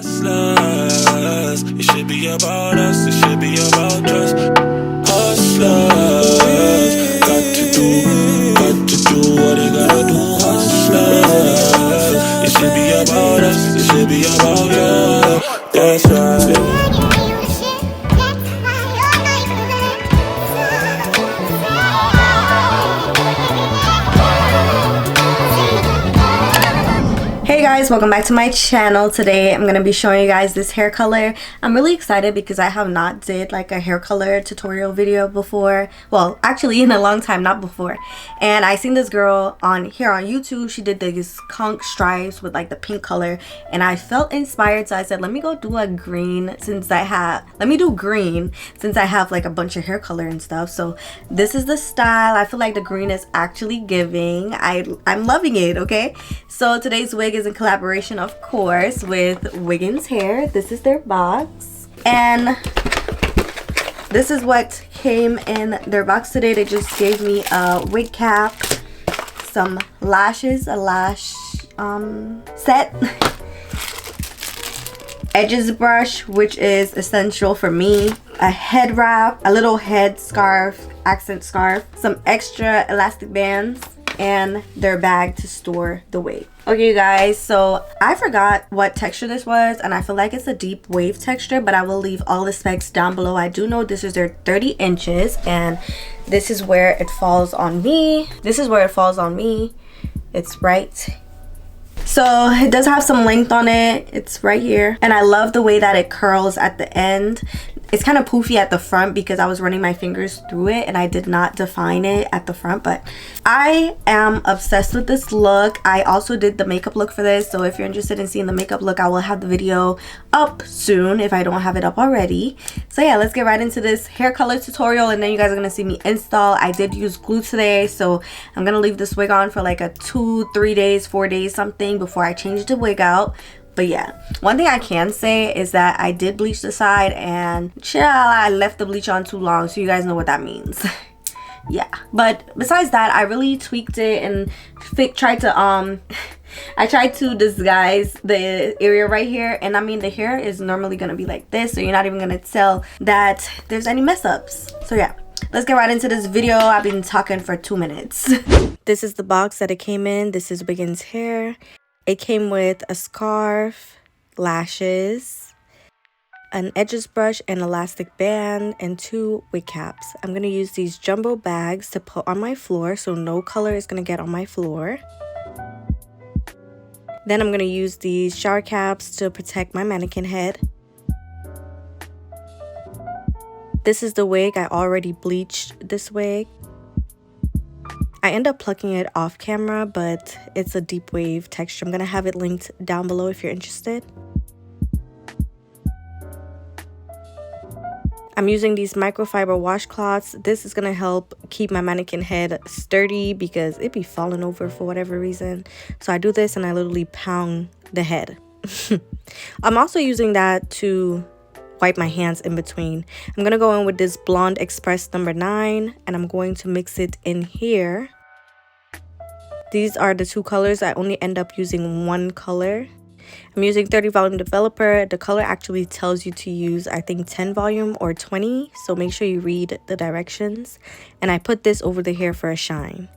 Hustlers, it should be about us, it should be about us. Hustlers, got to do what they gotta do. Hustlers, it should be about us, it should be about you. That's right. Hey guys, welcome back to my channel. Today I'm going to be showing you guys this hair color. I'm really excited because I have not did like a hair color tutorial video before. Well, actually in a long time, not before. And I seen this girl on YouTube. She did these skunk stripes with like the pink color, and I felt inspired, so I said let me go do a green since I have like a bunch of hair color and stuff. So this is the style. I feel like the green is actually giving. I'm loving it. Okay, so today's wig is in collaboration, of course, with Wiggins hair. This is their box, and this is what came in their box today. They just gave me a wig cap, some lashes, a lash set, edges brush, which is essential for me, a head wrap, a little head scarf, accent scarf, some extra elastic bands, and their bag to store the wig. Okay, you guys, so I forgot what texture this was, and I feel like it's a deep wave texture, but I will leave all the specs down below. I do know this is their 30 inches, and this is where it falls on me. It's right. So it does have some length on it. It's right here, and I love the way that it curls at the end. It's kind of poofy at the front because I was running my fingers through it and I did not define it at the front, but I am obsessed with this look. I also did the makeup look for this, so if you're interested in seeing the makeup look, I will have the video up soon if I don't have it up already. So yeah, let's get right into this hair color tutorial, and then you guys are gonna see me install. I did use glue today, so I'm gonna leave this wig on for like a 2-3 days, 4 days something before I change the wig out. But yeah, one thing I can say is that I did bleach the side, and I left the bleach on too long, so you guys know what that means. Yeah, but besides that, I really tweaked it and tried to disguise the area right here. And I mean, the hair is normally gonna be like this, so you're not even gonna tell that there's any mess ups. So yeah, let's get right into this video. I've been talking for 2 minutes. This is the box that it came in. This is Wiggins hair. It came with a scarf, lashes, an edges brush, an elastic band, and 2 wig caps. I'm going to use these jumbo bags to put on my floor so no color is going to get on my floor. Then I'm going to use these shower caps to protect my mannequin head. This is the wig. I already bleached this wig. I end up plucking it off camera, but it's a deep wave texture. I'm going to have it linked down below if you're interested. I'm using these microfiber washcloths. This is going to help keep my mannequin head sturdy because it be falling over for whatever reason. So I do this and I literally pound the head. I'm also using that to wipe my hands in between. I'm going to go in with this Blonde Express number 9, and I'm going to mix it in here. These are the 2 colors. I only end up using 1 color. I'm using 30 volume developer. The color actually tells you to use, I think, 10 volume or 20, so make sure you read the directions. And I put this over the hair for a shine.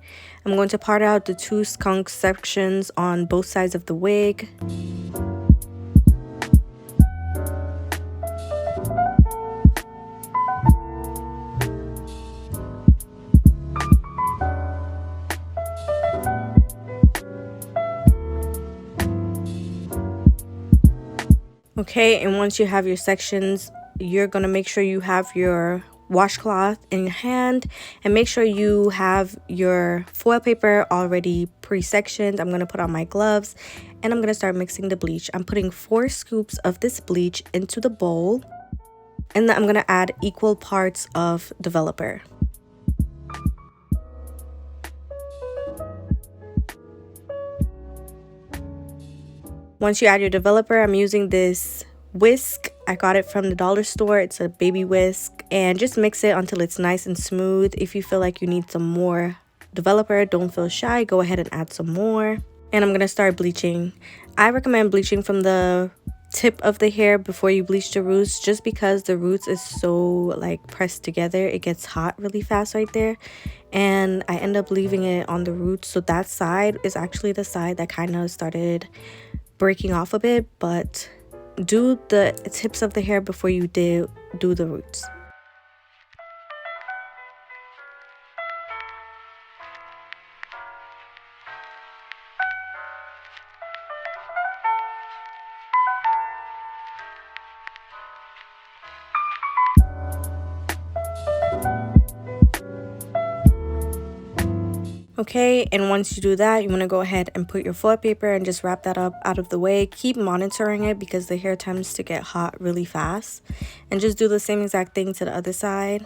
I'm going to part out the 2 skunk sections on both sides of the wig. Okay, and once you have your sections, you're going to make sure you have your washcloth in your hand, and make sure you have your foil paper already pre-sectioned. I'm going to put on my gloves, and I'm going to start mixing the bleach. I'm putting 4 scoops of this bleach into the bowl, and then I'm going to add equal parts of developer. Once you add your developer, I'm using this whisk. I got it from the dollar store. It's a baby whisk, and just mix it until it's nice and smooth. If you feel like you need some more developer, don't feel shy, go ahead and add some more. And I'm gonna start bleaching. I recommend bleaching from the tip of the hair before you bleach the roots, just because the roots is so like pressed together. It gets hot really fast right there, and I end up leaving it on the roots. So that side is actually the side that kind of started breaking off a bit, but do the tips of the hair before you do the roots. Okay, and once you do that, you want to go ahead and put your foil paper and just wrap that up out of the way. Keep monitoring it because the hair tends to get hot really fast. And just do the same exact thing to the other side.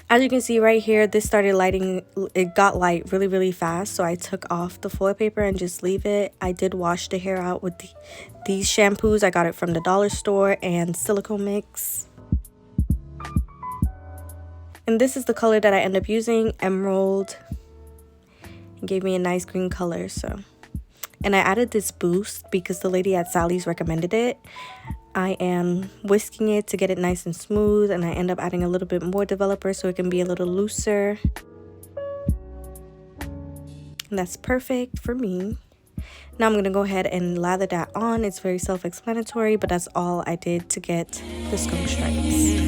As you can see right here, this started lighting, it got light really fast, so I took off the foil paper and just leave it. I did wash the hair out with these shampoos. I got it from the dollar store and silicone mix. And this is the color that I end up using, Emerald. It gave me a nice green color, so. And I added this boost because the lady at Sally's recommended it. I am whisking it to get it nice and smooth, and I end up adding a little bit more developer so it can be a little looser. And that's perfect for me. Now I'm going to go ahead and lather that on. It's very self-explanatory, but that's all I did to get the skunk stripes.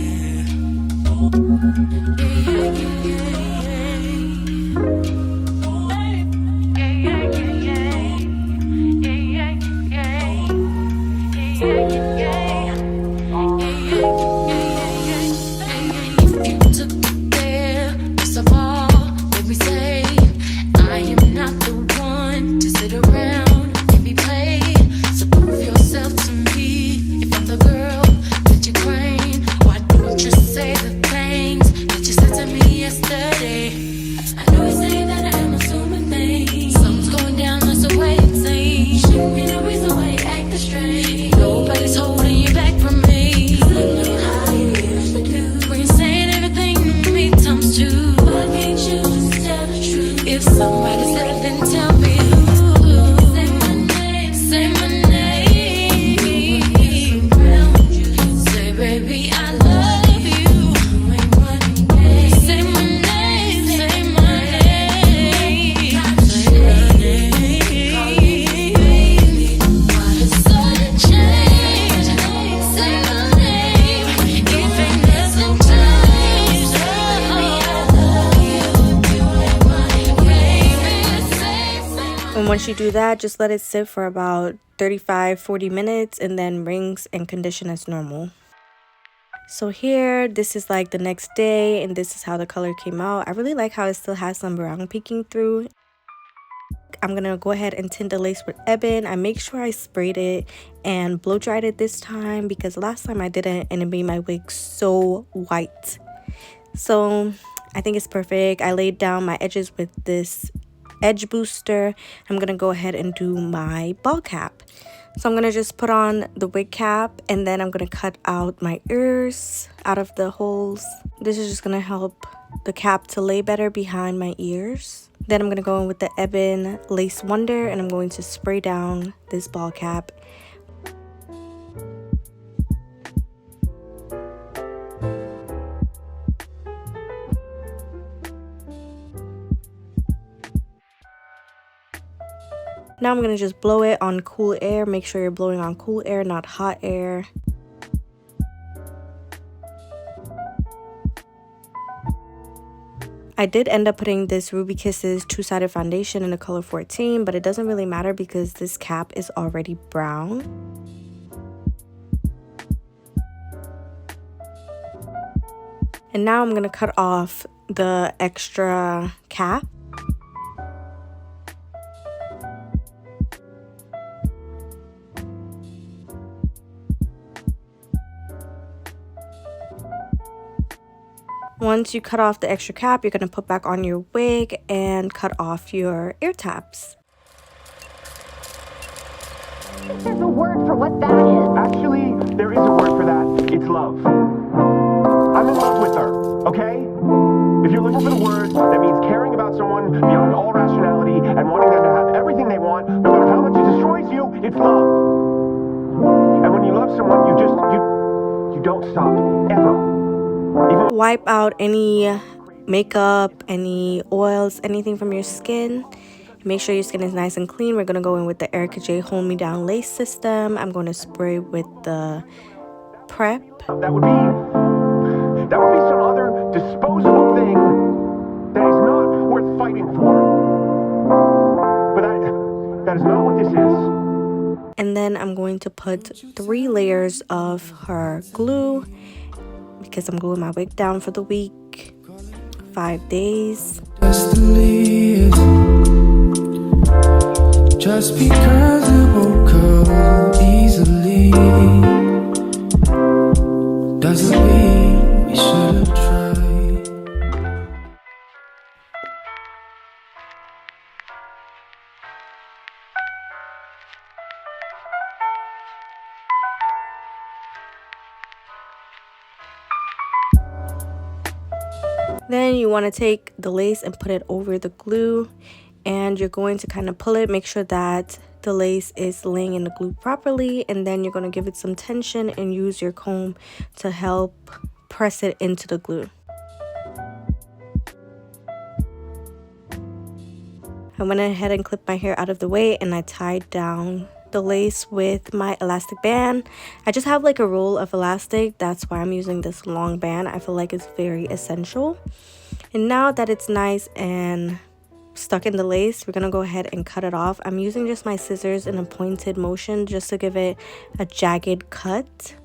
Once you do that, just let it sit for about 35-40 minutes and then rinse and condition as normal. So here, this is like the next day, and this is how the color came out. I really like how it still has some brown peeking through. I'm gonna go ahead and tint the lace with Ebon. I make sure I sprayed it and blow dried it this time because last time I didn't, and it made my wig so white. So I think it's perfect. I laid down my edges with this edge booster. I'm gonna go ahead and do my ball cap. So I'm gonna just put on the wig cap, and then I'm gonna cut out my ears out of the holes. This is just gonna help the cap to lay better behind my ears. Then I'm gonna go in with the Ebon Lace Wonder, and I'm going to spray down this ball cap. Now I'm going to just blow it on cool air. Make sure you're blowing on cool air, not hot air. I did end up putting this Ruby Kisses two-sided foundation in the color 14, but it doesn't really matter because this cap is already brown. And now I'm going to cut off the extra cap. Once you cut off the extra cap, you're going to put back on your wig and cut off your ear tabs. There's a word for what that is. Actually, there is a word for that. It's love. I'm in love with her, okay? If you're looking for the word, that means caring about someone beyond all rationality and wanting them to have everything they want, no matter how much it destroys you, it's love. And when you love someone, you don't stop, ever. Wipe out any makeup, any oils, anything from your skin. Make sure your skin is nice and clean. We're going to go in with the Erickaj Hold Me Down Lace System. I'm going to spray with the Prep. That would be some other disposable thing that is not worth fighting for. But that is not what this is. And then I'm going to put 3 layers of her glue because I'm gluing my wig down for the week, 5 days. Just to leave, just because it won't come easily, doesn't mean we shouldn't try. Then you want to take the lace and put it over the glue, and you're going to kind of pull it, make sure that the lace is laying in the glue properly, and then you're going to give it some tension and use your comb to help press it into the glue. I went ahead and clipped my hair out of the way, and I tied down the lace with my elastic band. I just have like a roll of elastic, that's why I'm using this long band. I feel like it's very essential. And now that it's nice and stuck in the lace, we're gonna go ahead and cut it off. I'm using just my scissors in a pointed motion just to give it a jagged cut.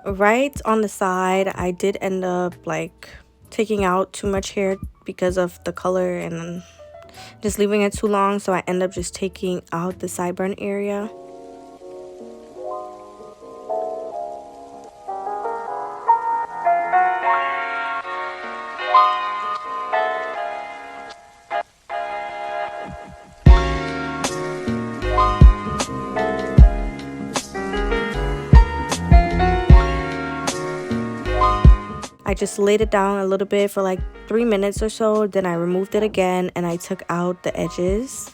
Right on the side, I did end up like taking out too much hair because of the color and just leaving it too long, so I end up just taking out the sideburn area. I just laid it down a little bit for like 3 minutes or so, then I removed it again and I took out the edges.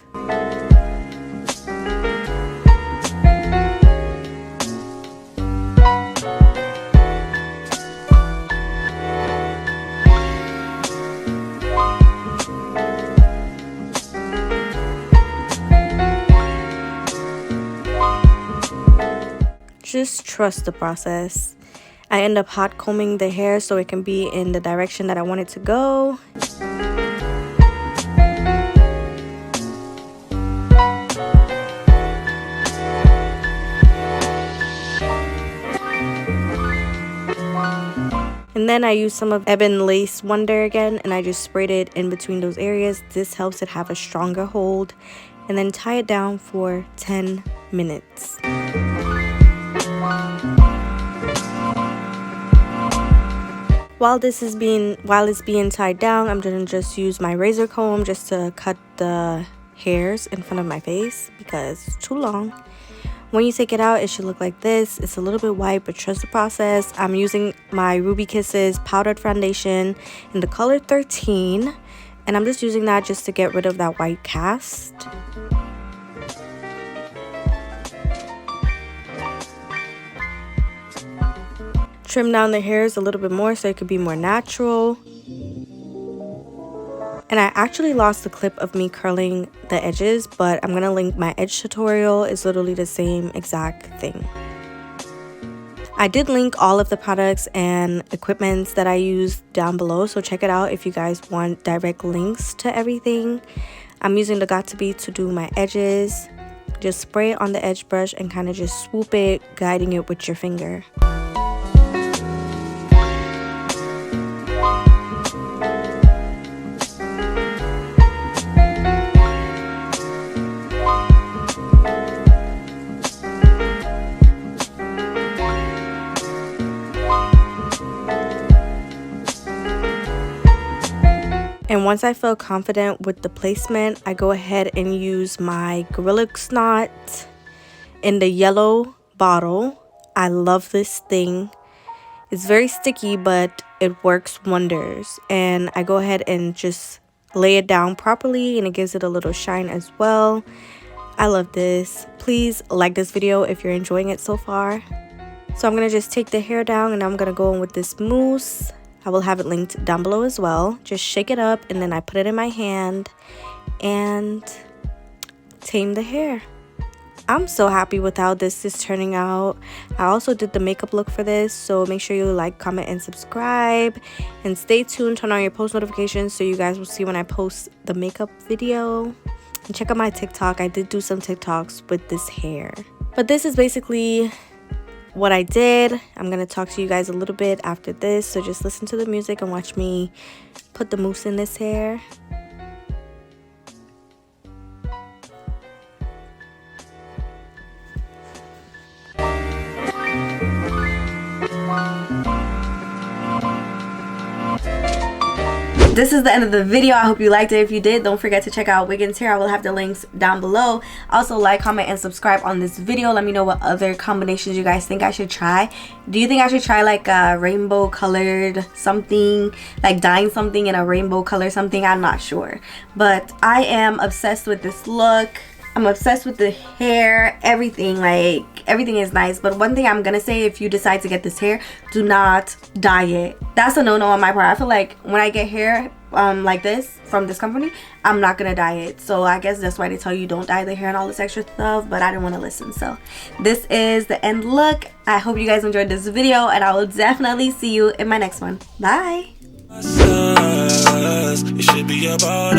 Just trust the process. I end up hot combing the hair so it can be in the direction that I want it to go. And then I use some of Ebon Lace Wonder again, and I just sprayed it in between those areas. This helps it have a stronger hold. And then tie it down for 10 minutes. While it's being tied down, I'm gonna just use my razor comb just to cut the hairs in front of my face because it's too long. When you take it out, it should look like this. It's a little bit white, but trust the process. I'm using my Ruby Kisses powdered foundation in the color 13, and I'm just using that just to get rid of that white cast. Trim down the hairs a little bit more so it could be more natural. And I actually lost the clip of me curling the edges, but I'm gonna link my edge tutorial. It's literally the same exact thing. I did link all of the products and equipments that I use down below, so check it out if you guys want direct links to everything. I'm using the Got2b to do my edges. Just spray it on the edge brush and kind of just swoop it, guiding it with your finger. And once I feel confident with the placement, I go ahead and use my Gorilla Snot in the yellow bottle. I love this thing. It's very sticky, but it works wonders. And I go ahead and just lay it down properly, and it gives it a little shine as well. I love this. Please like this video if you're enjoying it so far. So I'm going to just take the hair down, and I'm going to go in with this mousse. I will have it linked down below as well. Just shake it up, and then I put it in my hand and tame the hair. I'm so happy with how this is turning out. I also did the makeup look for this, so make sure you like, comment, and subscribe. And stay tuned, turn on your post notifications so you guys will see when I post the makeup video. And check out my TikTok. I did do some TikToks with this hair. But this is basically what I did. I'm gonna talk to you guys a little bit after this, so just listen to the music and watch me put the mousse in this hair. This is the end of the video. I hope you liked it. If you did, don't forget to check out Wiggins here. I will have the links down below. Also, like, comment, and subscribe on this video. Let me know what other combinations you guys think I should try. Do you think I should try like a rainbow colored something, like dyeing something in a rainbow color something? I'm not sure, but I am obsessed with this look. I'm obsessed with the hair, everything. Like, everything is nice. But one thing I'm gonna say, if you decide to get this hair, do not dye it. That's a no-no on my part. I feel like when I get hair like this from this company, I'm not gonna dye it. So I guess that's why they tell you don't dye the hair and all this extra stuff, but I didn't want to listen. So this is the end look. I hope you guys enjoyed this video, and I will definitely see you in my next one. Bye. It should be about